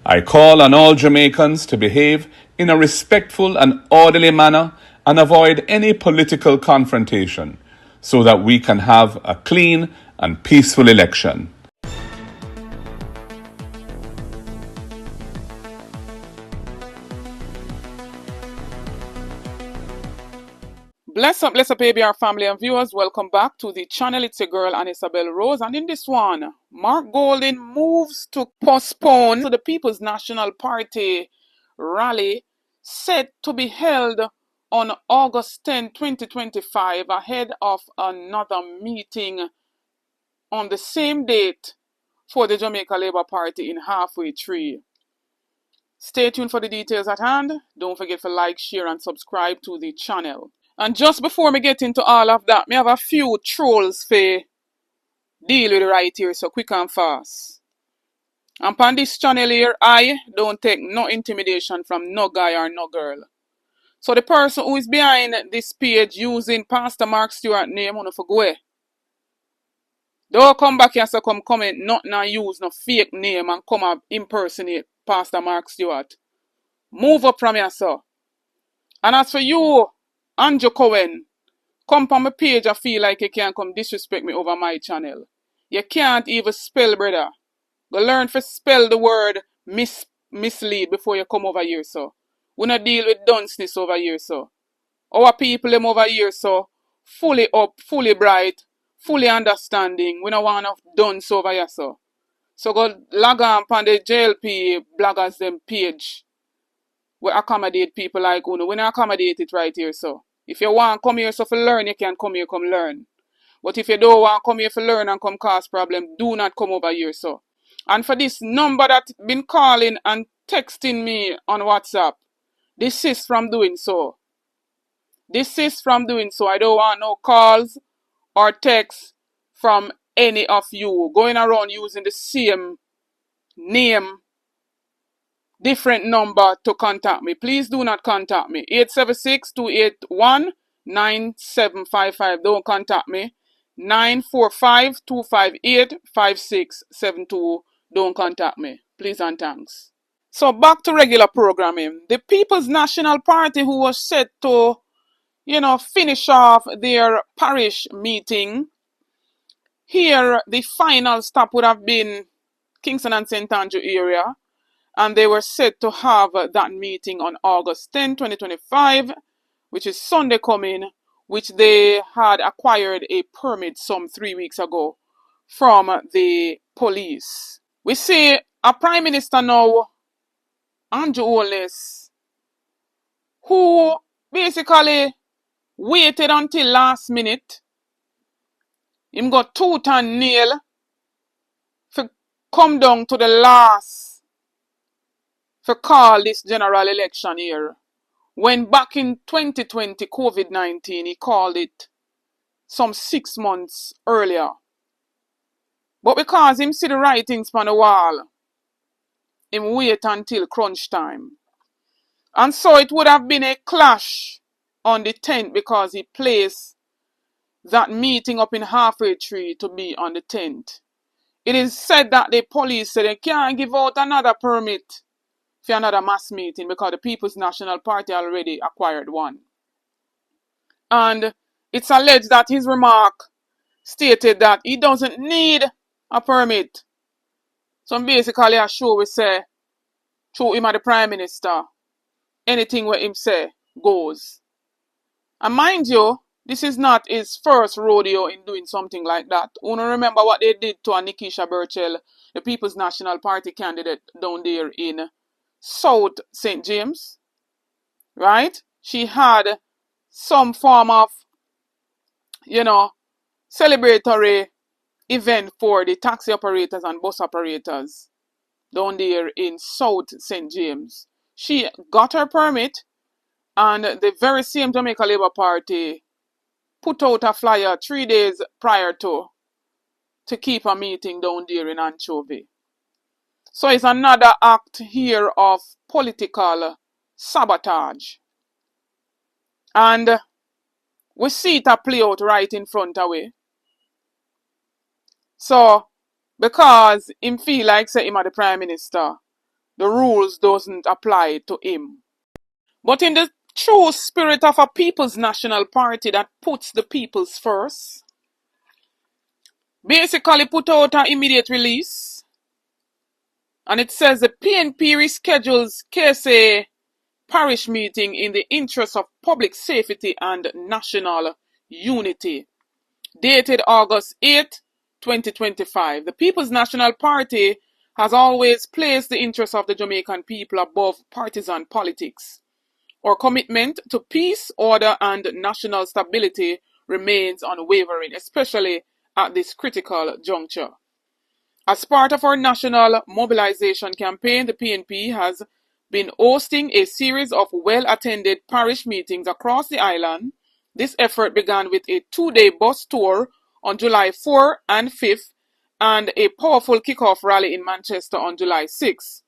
I call on all Jamaicans to behave in a respectful and orderly manner and avoid any political confrontation so that we can have a clean and peaceful election. Bless up, ABR family and viewers. Welcome back to the channel. It's your girl, Isabel Rose. And in this one, Mark Golding moves to postpone the People's National Party rally set to be held on August 10, 2025, ahead of another meeting on the same date for the Jamaica Labour Party in Halfway Tree. Stay tuned for the details at hand. Don't forget to like, share, and subscribe to the channel. And just before me get into all of that, me have a few trolls for deal with right here, so quick and fast. And on this channel here, I don't take no intimidation from no guy or no girl. So the person who is behind this page using Pastor Mark Stewart name, on for go away. Don't come back here so come comment nothing and use no fake name and come up impersonate Pastor Mark Stewart. Move up from here, sir. And as for you, Andrew Cohen, come on my page, I feel like you can't come disrespect me over my channel. You can't even spell, brother. Go learn to spell the word mislead before you come over here, so. We not deal with dunceness over here, so. Our people them over here, so. Fully up, fully bright, fully understanding. We don't want enough dunce over here, so. So go log on the JLP bloggers them page. We accommodate people like Uno. We not accommodate it right here, so. If you want to come here so for learn, you can come here, come learn. But if you don't want to come here for learn and come cause problem, do not come over here, so. And for this number that been calling and texting me on WhatsApp, desist from doing so. Desist from doing so. I don't want no calls or texts from any of you going around using the same name, different number to contact me. Please do not contact me. 876-281-9755. Don't contact me. 945-258-5672. Don't contact me. Please and thanks. So back to regular programming. The People's National Party, who was set to, finish off their parish meeting. Here, the final stop would have been Kingston and St. Andrew area. And they were set to have that meeting on August 10, 2025, which is Sunday coming, which they had acquired a permit some 3 weeks ago from the police. We see a Prime Minister now, Andrew Holness, who basically waited until last minute. Him got tooth and nail to come down to the last for call this general election here. When back in 2020, COVID-19, he called it some 6 months earlier. But because him see the writings on the wall, him wait until crunch time. And so it would have been a clash on the 10th because he placed that meeting up in Halfway Tree to be on the 10th. It is said that the police said they can't give out another permit for another mass meeting because the People's National Party already acquired one. And it's alleged that his remark stated that he doesn't need a permit. So basically I show we say, through him as the Prime Minister, anything what him say goes. And mind you, this is not his first rodeo in doing something like that. You remember what they did to Nikisha Burchell, the People's National Party candidate down there in South St. James, right? She had some form of, celebratory event for the taxi operators and bus operators down there in South St. James. She got her permit, and the very same Jamaica Labour Party put out a flyer 3 days prior to keep a meeting down there in Anchovy. So it's another act here of political sabotage. And we see it play out right in front of we. So, because him feel like say him are the Prime Minister, the rules doesn't apply to him. But in the true spirit of a people's national party that puts the peoples first, basically put out an immediate release, and it says the PNP reschedules KSA parish meeting in the interest of public safety and national unity. Dated August 8, 2025. The People's National Party has always placed the interests of the Jamaican people above partisan politics. Our commitment to peace, order, and national stability remains unwavering, especially at this critical juncture. As part of our national mobilization campaign, the PNP has been hosting a series of well-attended parish meetings across the island. This effort began with a 2-day bus tour on July 4 and 5th and a powerful kickoff rally in Manchester on July 6.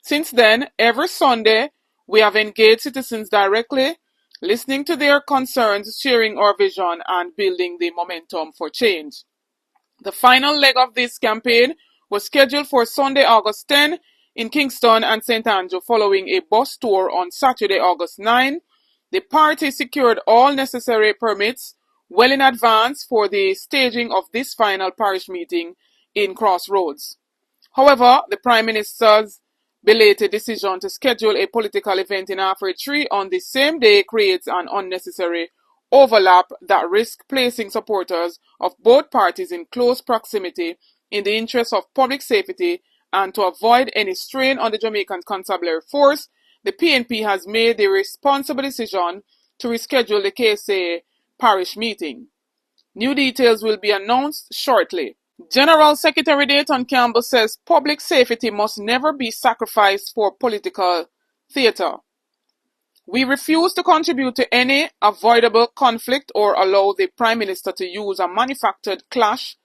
Since then, every Sunday, we have engaged citizens directly, listening to their concerns, sharing our vision, and building the momentum for change. The final leg of this campaign was scheduled for Sunday, August 10 in Kingston and St. Andrew, following a bus tour on Saturday, August 9. The party secured all necessary permits well in advance for the staging of this final parish meeting in Crossroads. However, the Prime Minister's belated decision to schedule a political event in Fraid on the same day creates an unnecessary overlap that risks placing supporters of both parties in close proximity in the interest of public safety, and to avoid any strain on the Jamaican Constabulary Force, the PNP has made the responsible decision to reschedule the KSA parish meeting. New details will be announced shortly. General Secretary Dayton Campbell says public safety must never be sacrificed for political theatre. We refuse to contribute to any avoidable conflict or allow the Prime Minister to use a manufactured clash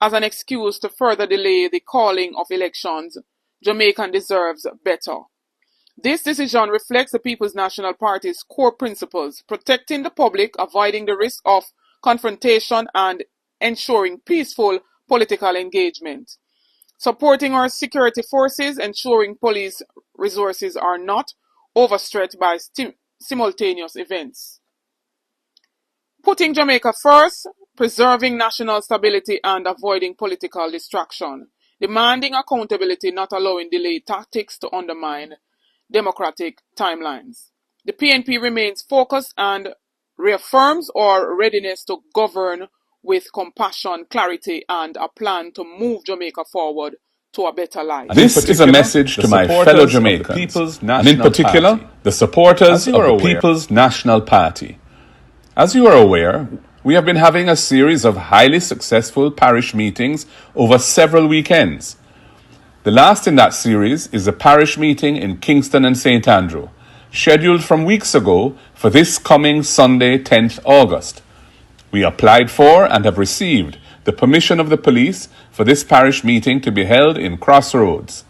as an excuse to further delay the calling of elections. Jamaica deserves better. This decision reflects the People's National Party's core principles: protecting the public, avoiding the risk of confrontation, and ensuring peaceful political engagement. Supporting our security forces, ensuring police resources are not overstretched by simultaneous events. Putting Jamaica first, preserving national stability and avoiding political distraction. Demanding accountability, not allowing delayed tactics to undermine democratic timelines. The PNP remains focused and reaffirms our readiness to govern with compassion, clarity, and a plan to move Jamaica forward to a better life. This is a message to my fellow Jamaicans, and in particular, the supporters of the People's National Party. As you are aware, we have been having a series of highly successful parish meetings over several weekends. The last in that series is a parish meeting in Kingston and St. Andrew, scheduled from weeks ago for this coming Sunday, 10th August. We applied for and have received the permission of the police for this parish meeting to be held in Crossroads.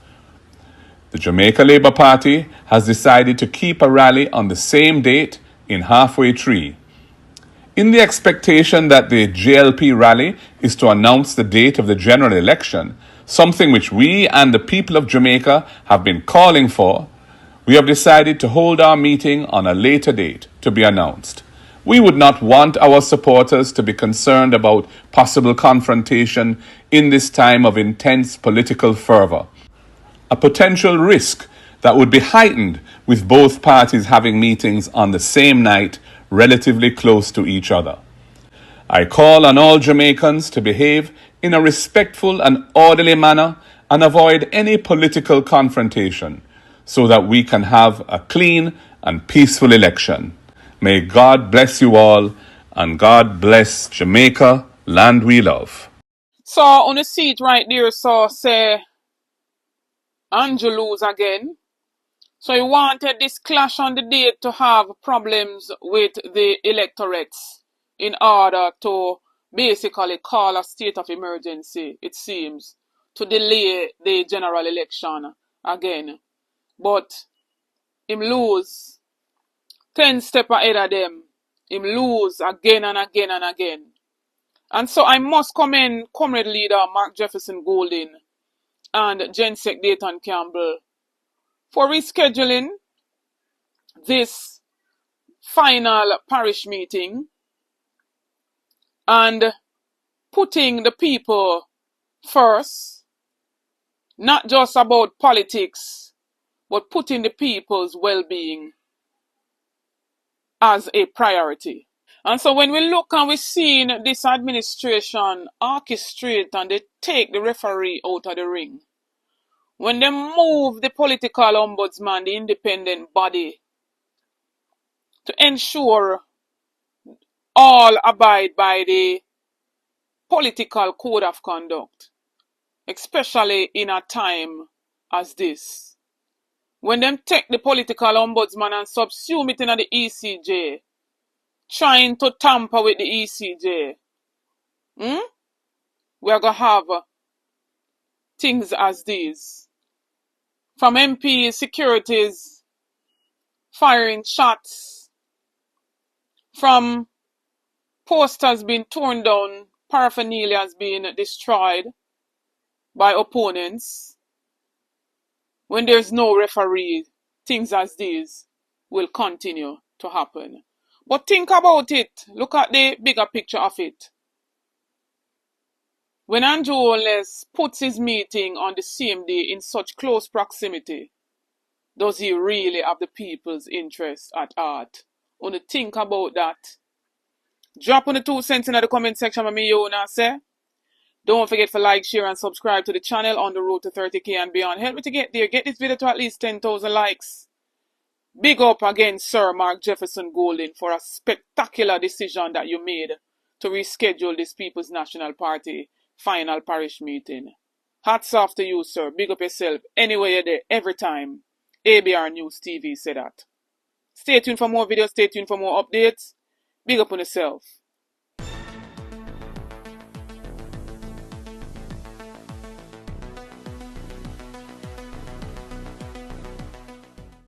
The Jamaica Labour Party has decided to keep a rally on the same date in Halfway Tree. In the expectation that the JLP rally is to announce the date of the general election, something which we and the people of Jamaica have been calling for, we have decided to hold our meeting on a later date to be announced. We would not want our supporters to be concerned about possible confrontation in this time of intense political fervor, a potential risk that would be heightened with both parties having meetings on the same night relatively close to each other. I call on all Jamaicans to behave in a respectful and orderly manner and avoid any political confrontation so that we can have a clean and peaceful election. May God bless you all, and God bless Jamaica, land we love. So on the seat right there, so say Andrew lose again. So he wanted this clash on the date to have problems with the electorates in order to basically call a state of emergency, it seems, to delay the general election again. But him lose 10 steps ahead of them. Him lose again and again and again. And so I must commend Comrade Leader Mark Jefferson Golden and Gensec Dayton Campbell for rescheduling this final parish meeting and putting the people first, not just about politics, but putting the people's well-being as a priority. And so when we look and we see this administration orchestrate and they take the referee out of the ring, when they move the political ombudsman, the independent body, to ensure all abide by the political code of conduct, especially in a time as this. When them take the political ombudsman and subsume it in the ECJ, trying to tamper with the ECJ, we are going to have things as these. From MPs, securities, firing shots, from posters being torn down, paraphernalia has been destroyed by opponents. When there's no referee, things as these will continue to happen. But think about it. Look at the bigger picture of it. When Andrew Holness puts his meeting on the same day in such close proximity, does he really have the people's interest at heart? When you think about that, drop on the 2 cents in the comment section with me, you know, say. Don't forget to like, share, and subscribe to the channel on the road to 30K and beyond. Help me to get there. Get this video to at least 10,000 likes. Big up again, Sir Mark Jefferson Golden, for a spectacular decision that you made to reschedule this People's National Party final parish meeting. Hats off to you, sir. Big up yourself. Anywhere you're there, every time. ABR News TV said that. Stay tuned for more videos. Stay tuned for more updates. Big up on yourself.